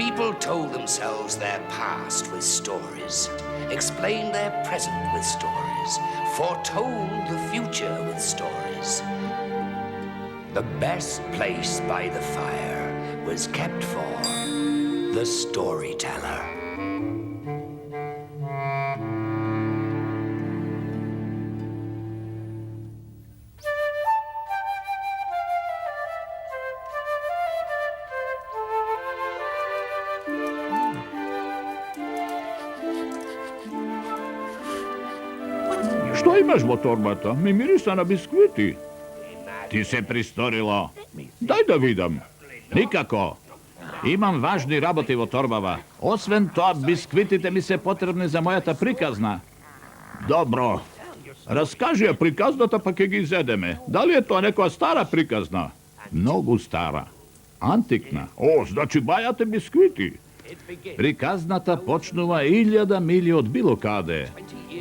people told themselves their past with stories, explained their present with stories, foretold the future with stories. The best place by the fire was kept for the storyteller. Što imaš vo torbata? Mi mirisa na biskviti. Ti se pristorilo. Daj da vidam. Nikako. Imam važni raboti vo torbava. Osven to, biskvitite mi se potrebni za mojata prikazna. Dobro. Raskaži je prikaznata pa ke gi izedeme. Da li je to neka stara prikazna? Mnogo stara. Antikna. O, znači bajate biskviti. Prikaznata počnuva 1000 milje od bilo kade.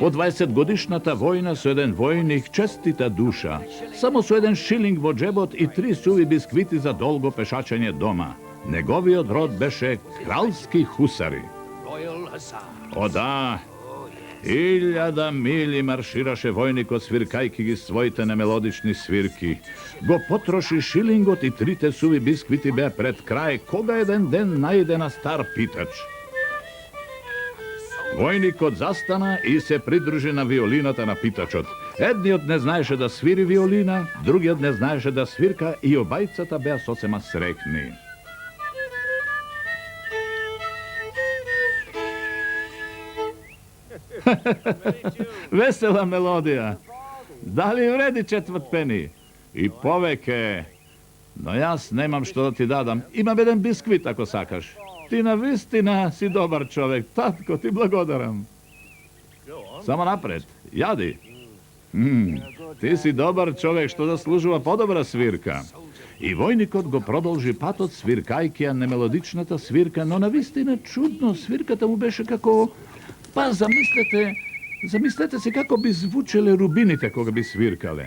Po 20-godišnjata vojna su jedan vojnik čestita duša. Samo su jedan šiling vo džebot i 3 suvi biskviti za dolgo pešačanje doma. Negovi odrod beše kralski husari. O da, 1000 milji marširaše vojnik od svirkajki i svojite nemelodični svirki. Go potroši šilingot i 3 te suvi biskviti be pred kraj, koga jedan den najde na star pitač. Vojnik od zastana i se pridruži na violinata na pitačot. Jedni od ne znaješe da sviri violina, drugi od ne znaješe da svirka i obajcata bea socema srekni. Vesela melodija. Da li vredi 4 peni? I poveke. No jas nemam što da ti dadam. Imam jedan biskvit ako sakaš. Ti na vistina si dobar čovek. Tatko, ti blagodaram. Samo napred. Jadi. Ti si dobar čovek što zaslužuva podobra svirka. I vojnikot go prodolži patot svirkajkija nemelodičnata svirka, no na vistina čudno svirkata mu beše kako... Pa zamislite se kako bi zvučele rubinite koga bi svirkale.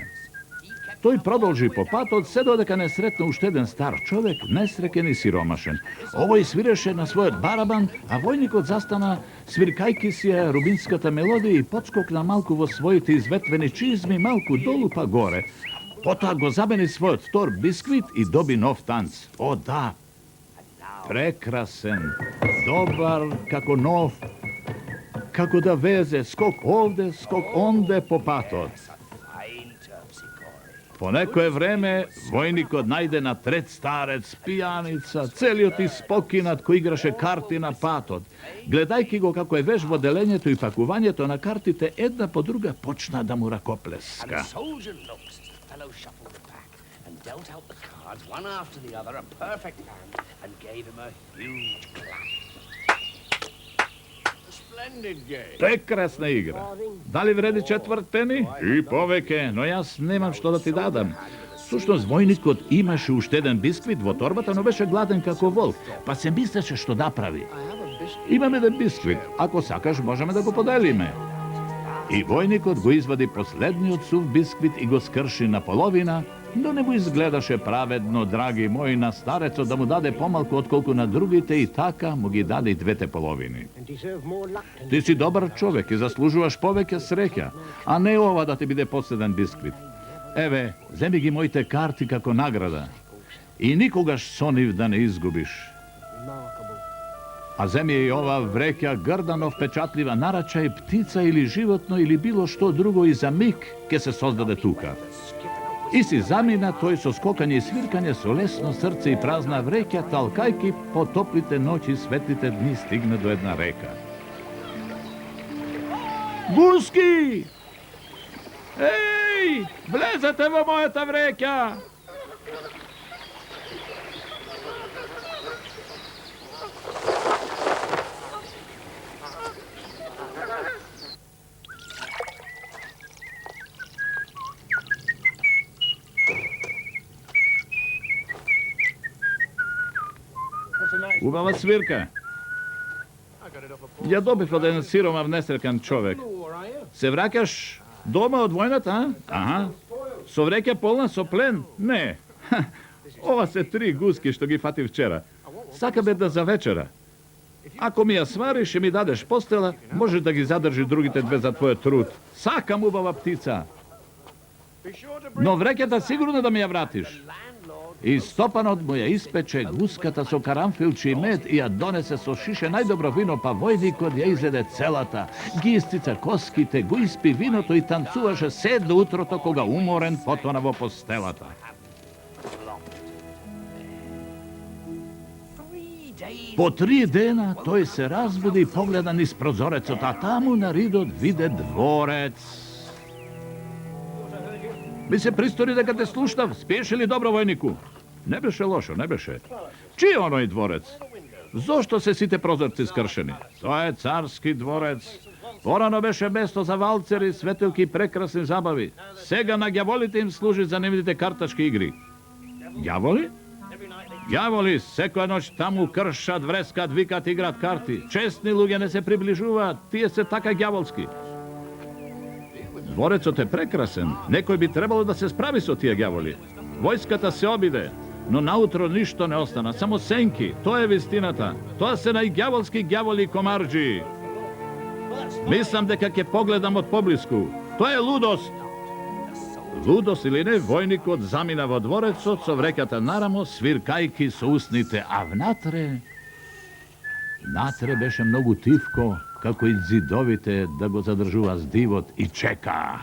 To i prodolži po patot, sve dodeka ne sretno ušteden star čovek, nesreken i siromašen. Ovo i svireše na svoj baraban, a vojnik od zastana svirkajki si je rubinskata melodija i podskok na malku vo svojiti izvetveni čizmi, malku dolu pa gore. Pota go zabeni svoj tor biskvit i dobi nov tanc. O da, prekrasen, dobar kako nov, kako da veze, skok ovde, skok onde po patot. Po nekoje vreme vojnik odnajde na tret starec, pijanica, celiot i spokinat ko igraše karti na patot. Gledajki go kako je veš vodelenjeto i pakuvanjeto na kartite, jedna po druga počna da mu rakopleska. Prekrasna igra. Da li vredi 4 peni? I poveke, no jas nemam što da ti dadam. Sušnost vojnikot imaše ušteden biskvit vo torbata, no beše gladen kako vol, pa se misleće što napravi. Imam jedan biskvit, ako sakaš možemo da go podelime. I vojnikot go izvadi poslednji od suv biskvit i go skrši na polovina, no ne mu izgledaše pravedno, dragi moji, na stareco da mu dade pomalku otkolku na drugite i taka mu gi dade i 2 polovini. Ti si dobar čovek i zaslužuvaš poveke sreća, a ne ova da ti bide posljedan biskvit. Eve, zemi gi mojte karti kako nagrada i nikogaš soniv da ne izgubiš. A zemi je i ova vrekja grdanov pečatljiva naračaj, ptica ili životno ili bilo što drugo i za mig ke se sozdade tuka. I si zamina toj so skokanje i svirkanje so lesno srce i prazna vrekja, talkajki potoplite noći, svetlite dni stigne do jedna reka. Guski! Ej, vlezate vo moja ta vrekja! Ubava svirka. Ja dobih od jedan siromav nesrekan čovek. Se vrakaš doma od vojnata, a? Aha. So vrekja polna, so plen? Ne. Ova se 3 guski što gi fati včera. Saka bedna za večera. Ako mi ja svariš i mi dadeš postela, možeš da gi zadrži drugite dve za tvoj trud. Sakam ubava ptica. No vreketa sigurno da mi ja vratiš. I Stopan od moja ispeče guskata so karamfilči i med i ja donese so šiše najdobro vino, pa vojnik od ja izvede celata. Gistica koskite, gujspi vinoto i tancuvaše sedlo utro to koga umoren potonavo postelata. Po 3 dena toj se razbudi i pogleda niz prozorecot, a tamo na rido vide dvorec. Mi se pristori da ga te sluštav, spiješ li dobro vojniku? Ne beše lošo, ne beše. Čiji je onoj dvorec? Zašto se si te prozorci skršeni? To je carski dvorec. Porano beše mesto za valceri, svetilki i prekrasni zabavi. Sega na gjavolite im služi za nevidite kartaški igri. Gjavoli? Gjavoli, seko noć tamu kršat, vreskat, vikat, igrat karti. Čestni luge ne se približuva, tije se taka gjavolski. Dvorec te prekrasen, nekoj bi trebalo da se spravi so tije gjavoli. Vojskata se obide, no nautro ništo ne ostana, samo senki, to je vistinata. To se na i gjavolski gjavoli komarđi. Mislim da kak je pogledam od poblisku, to je ludost. Ludost ili ne, vojnik od zaminavo dvoreco, co vrekata naramo, svirkajki su usnite, a vnatre beše mnogu tivko, kako i zidovite da go zadržuva zdivot i čeka.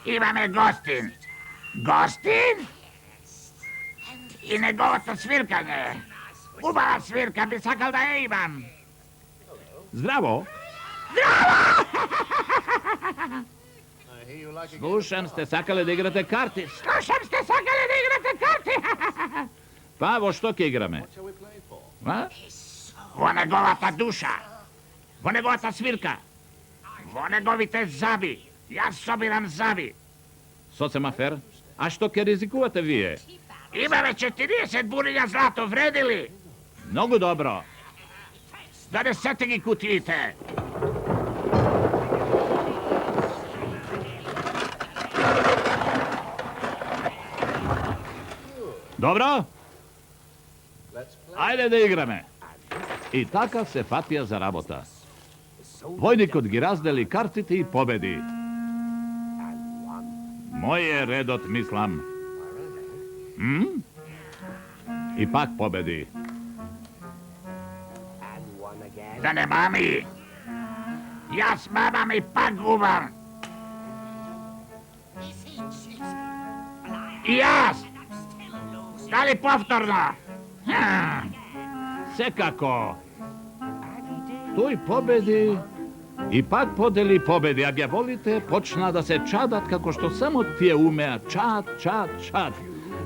Imame gostin. Gostin? I negovoto svirkanje. Ubava svirka bi sakal da je imam. Zdravo! Slušam, ste sakali da igrate karti. Pa, vo što ke igrame? A? Vo negovata duša. Vo negovata svirka. Vo negovite zabi. Ja sobiram zabi. Socem afer? A što ke rizikuvate vije? Imame 40 burilja zlato vredili. Mnogo dobro. Da ne sete gi kutijite. Dobro? Ajde da igrame. I taka se fatija za rabota. Vojnik od gi razdeli kartiti i pobedi. Moje redot mislim. I pak pobedi. Da ne mami. Ja s mamam i pak gubam. I ja. Da li povtorno? Sekako. Tuj pobedi i pak podeli pobedi, a ga volite počna da se čadat kako što samo ti je umea. Čad.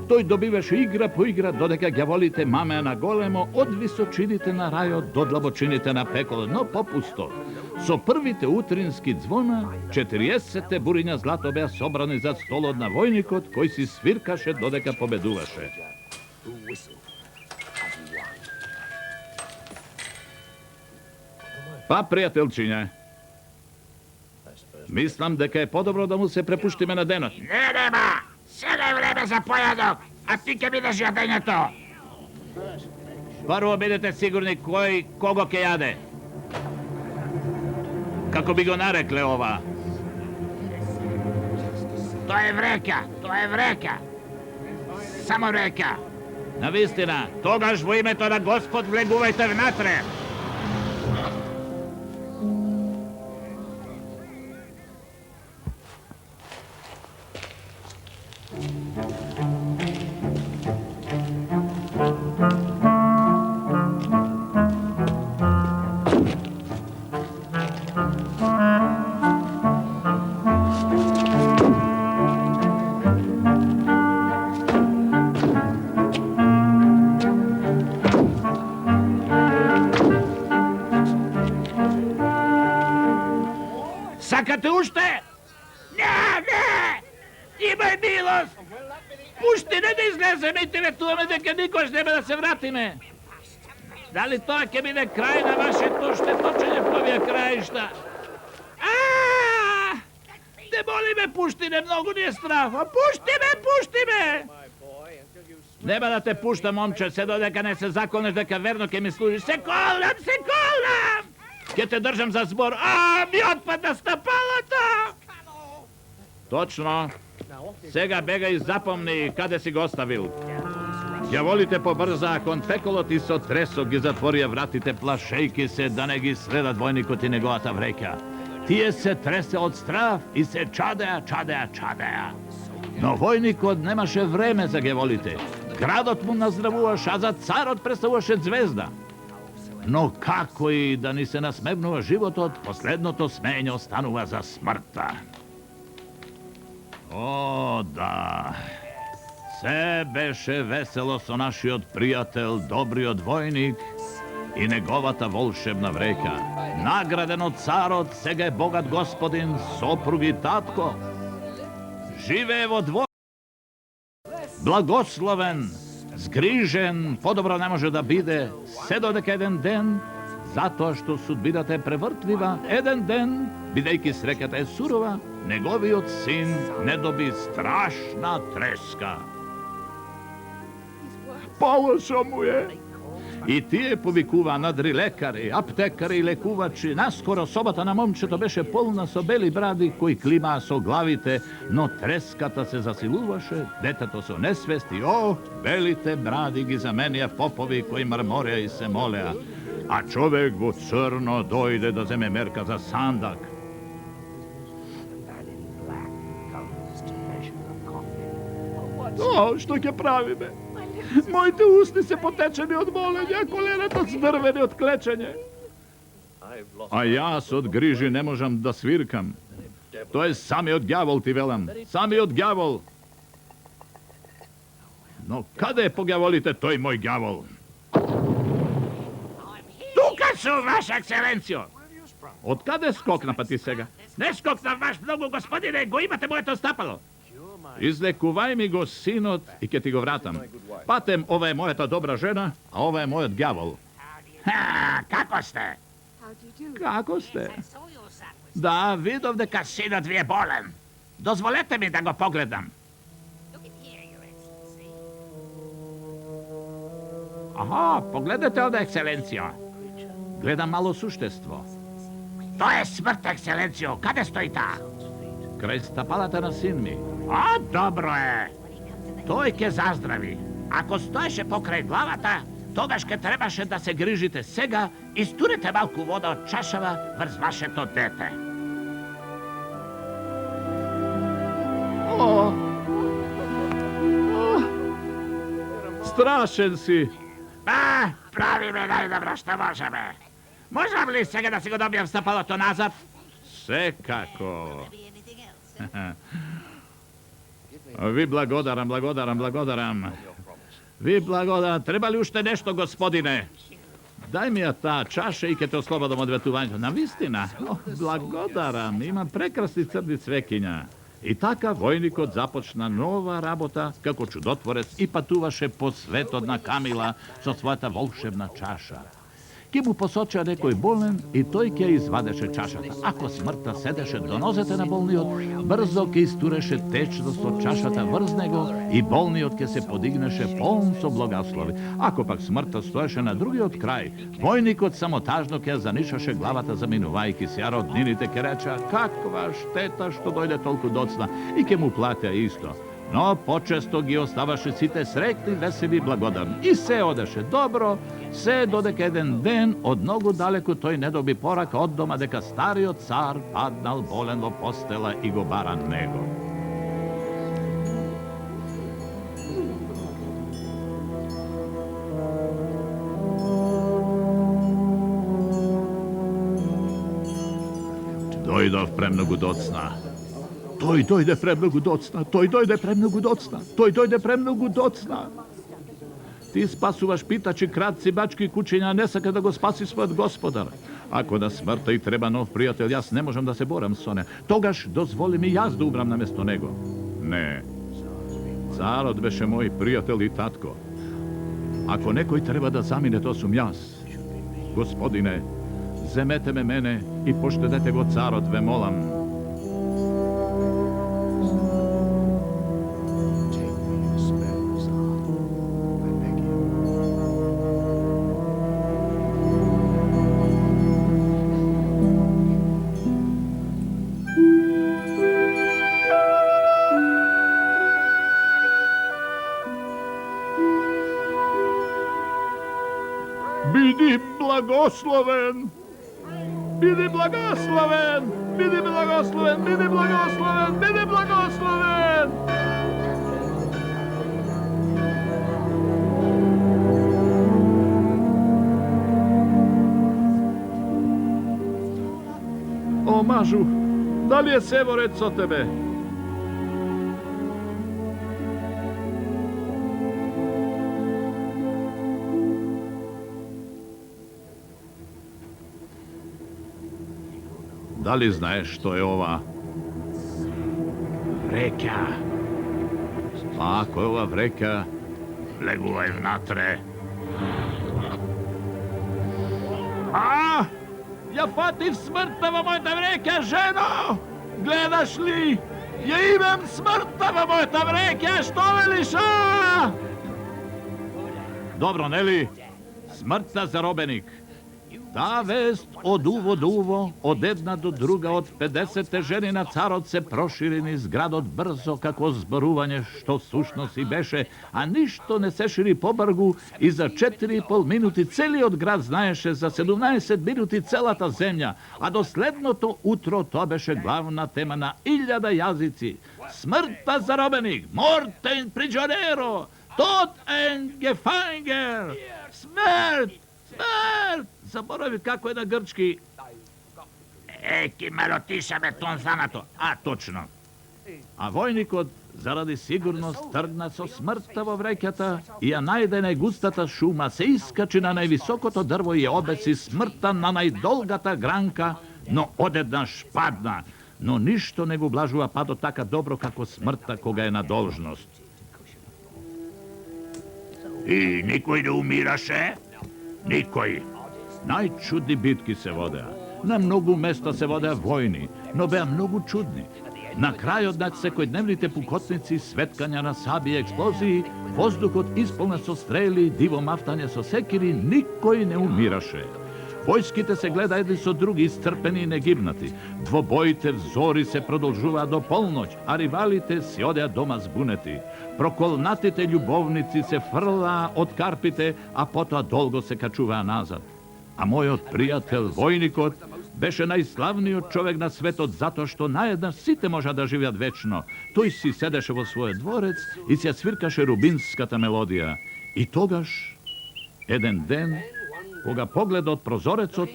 Toj dobiveš igra po igra, dodeka ga volite mame na golemo, od visočinite na rajo, do dlabočinite na pekolo, no popusto. So prvite utrinski dzvona, 40 burinja zlatobea sobrani za stolod na vojnikot, koji si svirkaše dodeka pobeduvaše. Pa, prijateljčinje, mislim deka je podobro da mu se prepuštime na denot. Nema! Sada je vreme za pojadok, a ti ke ideš jadenje to. Prvo budete sigurni kogo ke jade. Kako bi go narekle ova. To je vreka. Samo vreka. Na vistina, togaž vo ime to da gospod vleguvajte vnatre. Čakate ušte? Ne! Imaj milost! Pušti, ne da izlezem i ti vetujeme, дека никош нема да се вратиме. Дали тоа ќе биде крај на вашето штеточење в овие краишта? Не моли ме, пушти ме, многу ни е страх. Пушти ме! Нема да те пушта, момче, се додека не се законеш дека верно ќе ми служиш. Се колнам! Ќе те држам за збор. Ми отпадна стапалото! Точно. Сега бега и запомни каде си го оставил. Ѓаволите побрзаа кон пеколот и со тресок ги затворија вратите, плашејки се да не ги следат војникот и неговата вреќа. Тие се тресе од страв и се чадеа. Но војникот немаше време за ѓаволите. Градот му наздравуваше, а за царот представуваше звезда. Но како и да ни се насмевнува животот, последното смење останува за смртта. О, да. Се беше весело со нашиот пријател, добриот војник и неговата волшебна вреќа. Награден од царот, сега е богат господин, сопруг и татко. Живее во двор. Благословен, згрижен, подобро не може да биде, се додека еден ден, затоа што судбината е превртлива, еден ден, бидејќи среќата е сурова, неговиот син не доби страшна треска. Полошо му е. И тие повикуваа надри лекари, аптекари и лекувачи. Наскоро собата на момчето беше полна со бели бради кои климаа со главите, но треската се засилуваше, детето со несвест и белите бради ги заменија попови кои мрмореа и се молеа. А човек во црно дојде да земе мерка за сандак. Што ќе правиме? Моите усти се потечени од молење, а колената здрвени од клечење. А јас од грижи не можам да свиркам. Тоа е самиот ѓавол, ти велам. Самиот ѓавол. Но каде е по ѓаволите тој мој ѓавол? Тука су, ваша екселенцио! Од каде скокна па ти сега? Не скокна, ваш многу господине, го имате моето стапало. Излекувај ми го синот и ќе ти го вратам. Патем, ова е мојата добра жена, а ова е мојот ѓавол. Како сте? Како сте? Да, видов дека синот ви е болен. Дозволете ми да го погледам. Погледнете овде, екселенцио. Гледам мало суштество. Тоа е смрт, екселенцио. Каде стои таа? Крај стапалата на син ми. Добро е. Тој ќе заздрави. Ако стоеше покрај главата, тогаш ке требаше да се грижите. Сега истурете малку вода од чашава врз вашето дете. Страшен си. Правиме најдобро што можеме. Можам ли сега да си го добијам стапалото назад? Секако. Ви благодарам. Ви благодарам. Треба ли уште нешто, господине? Дај ми ја таа чаша и ќе те ослободам од ветувањето. Навистина? Благодарам. Имам прекрасни црни цвекиња. И така војникот започна нова работа како чудотворец и патуваше по светот на Камила со својата волшебна чаша. Ке му посоча некој болен и тој ќе извадеше чашата. Ако смртта седеше до нозете на болниот, брзо ќе истуреше течност од чашата врз него и болниот ќе се подигнеше полн со благослови. Ако пак смртта стоеше на другиот крај, војникот само тажно ќе занишаше главата заминувајќи се, а роднините ќе речеа каква штета што дојде толку доцна и ќе му платеа исто. Но почесто ги оставаше сите среќни, весели и благодарни. И се одеше добро, се додека еден ден од многу далеку тој не доби порака од дома дека стариот цар паднал болен во постела и го бара него. Дојдов премногу доцна. Тој дојде премногу доцна. Ti spasуваš питачи, кратци, бачки и кучиња, не сака да го спаси својот господар. Ако на смртта и треба нов пријател, јас не можам да се борам со не. Тогаш дозволи ми јас да умрам наместо него. Не. Царот беше мој пријател и татко. Ако некој треба да замине, то сум јас. Господине, земете ме мене и поштедете го царот, ве молам. Биди благословен! Биди благословен! Биди благословен! Биди благословен! Биди благословен! О, мажу, дали е Севорец со тебе? Дали знаеш што е ова? Вреќа. Па ако е ова вреќа, легувај внатре. Ја фатив смртта во мојата вреќа, жено! Гледаш ли? Ја имам смртта во мојата вреќа, што велиш, а? Добро, нели? Смртта заробеник. Таа вест од уво до уво, од една до друга, од 50 жени на царот се прошири низ градот брзо како зборување што сушност и беше, а ништо не се шири побргу и за 4,5 минути целиот град знаеше, за 17 минути целата земја, а до следното утро тоа беше главна тема на 1000 јазици. Смртта заробеник, мортен приджонеро, тот ен гефангер, смрт! Смрт! Заборави како е на грчки. Еки малотишаме тонзаното. А, точно. А војникот, заради сигурност, тргна со смртта во вреќата и ја најде најгустата шума, се искачи на највисокото дрво и ја обеси смртта на најдолгата гранка, но одеднаш падна. Но ништо не го блажува падот така добро како смртта кога е на должност. И никој не умираше? Никој. Најчудни битки се водеа. На многу места се водеа војни, но беа многу чудни. На крајот над секојдневните пукотници, светкања на саби и експлозии, воздухот исполнет со стрели, диво мафтање со секири, никој не умираше. Војските се гледа едни со други, iscrpени и негибнати. Двобоите взори се продолжуваа до полноќ, а ривалите си одеа дома збунети. Проколнатите љубовници се фрлаа од карпите, а потоа долго се качуваа назад. А мојот пријател, војникот, беше најславниот човек на светот затоа што наеднаш сите можа да живеат вечно. Тој си седеше во својот дворец и се свиркаше рубинската мелодија. И тогаш, еден ден, кога погледа од прозорецот,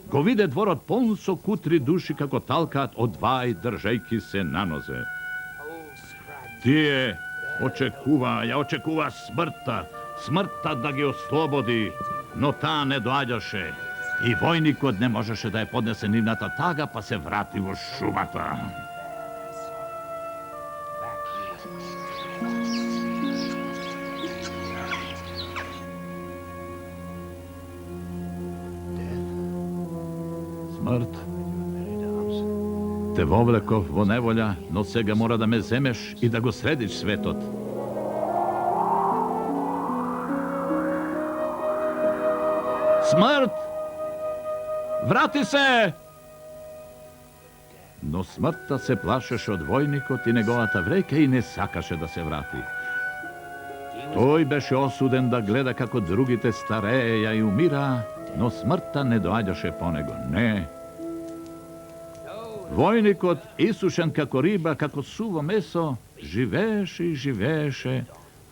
го виде дворот полн со кутри души како талкаат од вај држејки се на нозе. Тие ја очекува смртта да ги ослободи, но таа не доаѓаше и војникот не можеше да ја поднесе нивната тага, па се врати во шумата. Смрт, те вовлеков во неволја, но сега мора да ме земеш и да го средиш светот. Смрт! Врати се! Но смртта се плашеше од војникот и неговата вреќа и не сакаше да се врати. Тој беше осуден да гледа како другите старееја и умираа, но смртта не доаѓаше по него. Не. Војникот, исушен како риба, како суво месо, живееше и живееше,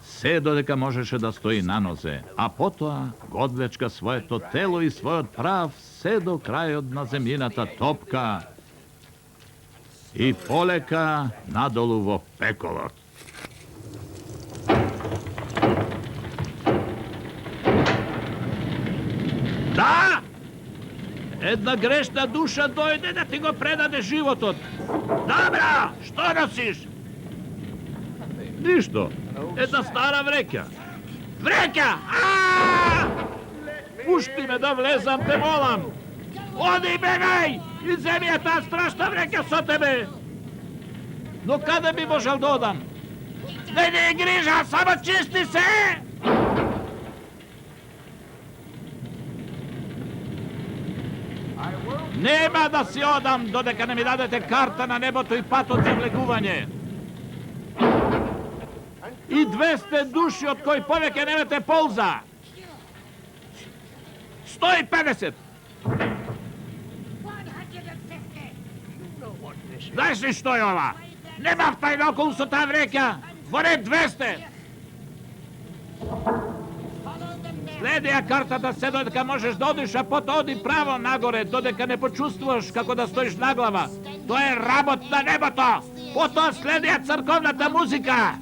се додека можеше да стои на нозе, а потоа го одвлечка своето тело и својот прав се до крајот на земјината топка и полека надолу во пеколот. Šta? Jedna grešna duša dojde da ti go predade životot. Dobra, što nosiš? Ništo. Jedna stara vreka. Vreka! Aaaa! Pušti me da vlezam, te molam! Odi, begaj! Iz zemlje ta strašna vreka sa tebe! No kada bi možel dodam? Ne griža, samo čisti se! Nema da si odam, dodeka ne mi dadete karta na nebotu i patot za vleguvanje. I 200 duši od koji povijeke nemate polza. 150! Znaš li što je ova? Nema tajna okolo su ta vreka, more 200! Sledija karta da se dodeka možeš da odiš, a potom odi pravo nagore, dodeka ne počustvoš kako da stojiš naglava. To je rabot na neboto! Potom sledija crkovnata muzika!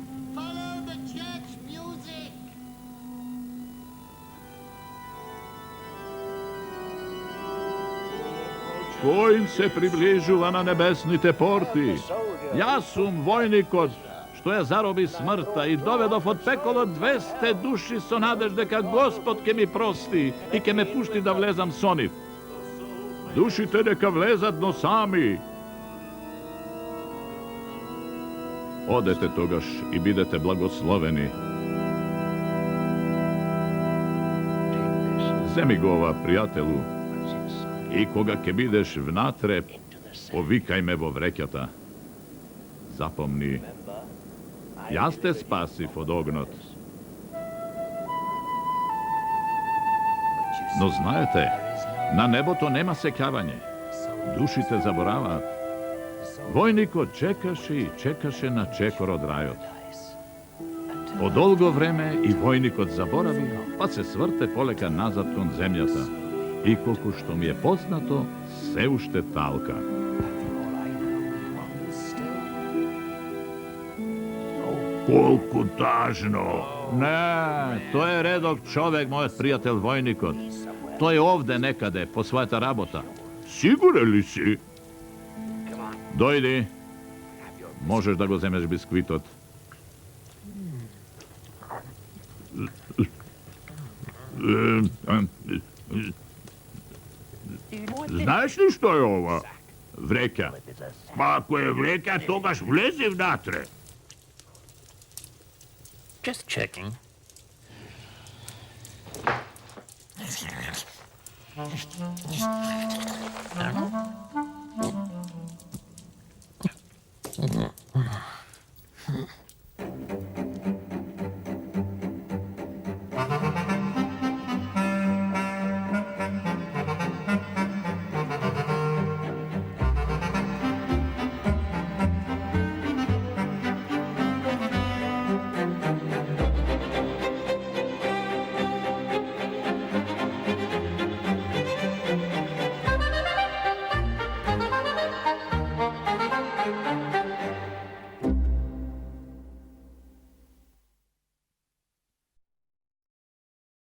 Kojim se približuva na nebesnite porti? Ja sum vojnikot, što je zarobi smrta i dovedov od pekolo 200 duši so nadežde ka Gospod ke mi prosti i ke me pušti da vlezam soniv. Dušite neka vlezadno sami. Odete togaš i bidete blagosloveni. Zemigova, prijatelju, i koga ke bideš vnatre, povikaj me vo vrekjata. Zapomni, ja ste spasiv od ognot. No znajete, na nebo to nema sekavanje. Duši te zaborava. Vojniko čekaše i čekaše na čekor od rajot. Po dolgo vreme i vojnikot zaboravi, pa se svrte poleka nazad kon zemljata. I koliko što mi je poznato, se ušte talka. Koliko tažno! Ne, to je redok čovek, moj prijatelj vojnikot. To je ovde nekade, po sveta rabota. Siguran li si? Dojdi, možeš da go zemeš biskvitot. Znaš li što je ova? Vreka. Pa ako je vreka, togaš vlezi vnatre. Just checking.